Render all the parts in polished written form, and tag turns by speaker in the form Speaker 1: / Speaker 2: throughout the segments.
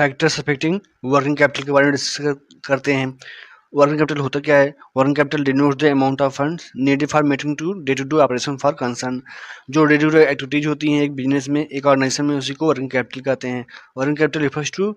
Speaker 1: Factors affecting working capital के बारे में डिस्कस करते हैं। वर्किंग कैपिटल होता क्या है? Working capital denotes the amount of funds needed for making to day operation for concern. जो डे टू डे एक्टिविटीज होती हैं एक बिजनेस में, एक ऑर्गेनाइजेशन में, उसी को वर्किंग कैपिटल कहते हैं। Working capital refers to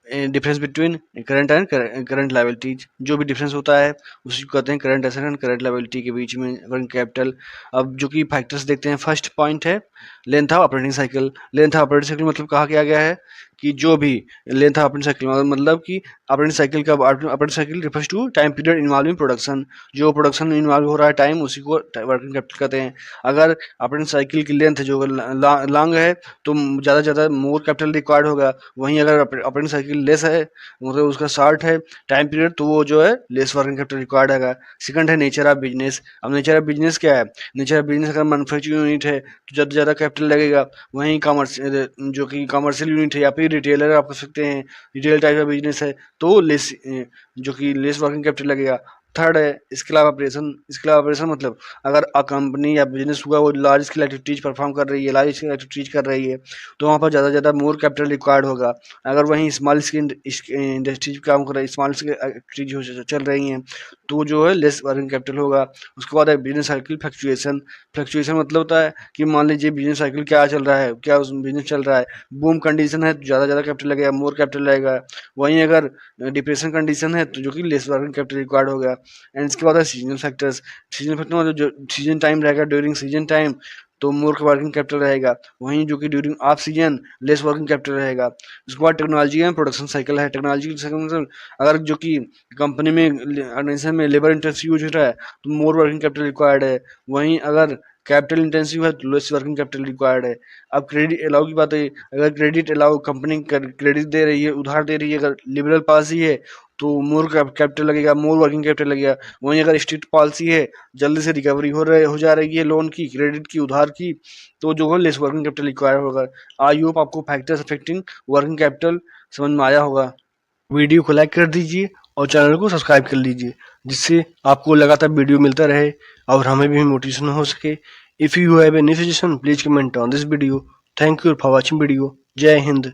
Speaker 1: difference between current and current liabilities. जो भी डिफरेंस होता है उसी को कहते हैं current asset and current liability के बीच में वर्किंग कैपिटल। अब जो कि फैक्टर्स देखते हैं, फर्स्ट पॉइंट है length of operating cycle. Length of operating cycle मतलब कहा गया है कि जो भी लेंथ ऑफ ऑपरेटिंग साइकिल मतलब कि ऑपरेटिंग साइकिल का operating cycle refers to time period involving production. जो प्रोडक्शन में इन्वॉल्व हो रहा है टाइम, उसी को वर्किंग कैपिटल कहते हैं। अगर ऑपरेटिंग साइकिल की लेंथ जो लॉन्ग है तो ज़्यादा से ज़्यादा मोर कैपिटल रिक्वायर्ड होगा। वहीं अगर ऑपरेटिंग साइकिल लेस है, मतलब उसका शॉर्ट है टाइम पीरियड, तो वो जो है लेस वर्किंग कैपिटल रिक्वायर्ड है। सेकंड है नेचर ऑफ बिजनेस। अब नेचर ऑफ बिजनेस क्या है? नेचर ऑफ बिजनेस अगर मैन्युफैक्चरिंग यूनिट है तो ज़्यादा से ज़्यादा कैपिटल लगेगा। वहीं जो कि कमर्शियल यूनिट है या फिर रिटेलर आप कह सकते हैं, रिटेल टाइप का बिजनेस है तो लेस जो कि लेस वर्किंग कैपिटल लगेगा। थर्ड है scale of operation. Scale of operation मतलब अगर कंपनी या बिजनेस हुआ वो लार्ज स्केल एक्टिविटीज परफॉर्म कर रही है, लार्ज स्केल एक्टिविटीज कर रही है, तो वहाँ पर ज़्यादा से ज़्यादा मोर कैपिटल रिक्वायर्ड होगा। अगर वहीं स्मॉल स्केल इंडस्ट्रीज काम कर रही है, स्मॉल स्केल एक्टिविटीज चल रही हैं, तो जो है लेस वर्किंग कैपिटल होगा। उसके बाद है बिजनेस साइकिल फ्लक्चुएशन। फ्लक्चुएशन मतलब होता है कि मान लीजिए बिजनेस साइकिल क्या चल रहा है, क्या उस बिजनेस चल रहा है, बूम कंडीशन है तो ज़्यादा कैपिटल लगेगा, मोर कैपिटल लगेगा। वहीं अगर डिप्रेशन कंडीशन है तो जो कि लेस वर्किंग कैपिटल रिक्वायर्ड होगा। एंड इसके बाद है सीजनल फैक्टर्स। सीजनल फैक्टर मतलब जो सीजन टाइम रहेगा, ड्यूरिंग सीजन टाइम तो मोर वर्किंग कैपिटल रहेगा। वहीं जो कि during off season less working capital रहेगा। उसके बाद टेक्नोलॉजी एंड प्रोडक्शन साइकिल है। टेक्नोलॉजी साइकिल मतलब अगर जो कि कंपनी में ऑर्गेनाइजेशन में लेबर इंटेंसिव यूज हो रहा है तो मोर वर्किंग कैपिटल रिक्वायर्ड है। वहीं अगर कैपिटल इंटेंसिव है तो लेस वर्किंग कैपिटल रिक्वायर्ड है। अब क्रेडिट अलाउ की बात है। अगर क्रेडिट अलाउ कंपनी क्रेडिट दे रही है, उधार दे रही है, अगर लिबरल पॉलिसी है तो मोर कैपिटल लगेगा, मोर वर्किंग कैपिटल लगेगा। वहीं अगर स्ट्रिक्ट पॉलिसी है, जल्दी से रिकवरी हो जा रही है लोन की, क्रेडिट की, उधार की, तो जो है लेस वर्किंग कैपिटल रिक्वायर होगा। आई होप आपको फैक्टर्स अफेक्टिंग वर्किंग कैपिटल समझ में आया होगा। वीडियो को लाइक कर दीजिए और चैनल को सब्सक्राइब कर लीजिए, जिससे आपको लगातार वीडियो मिलता रहे और हमें भी मोटिवेशन हो सके। If you have any suggestion please comment on this video. Thank you for watching video. जय हिंद।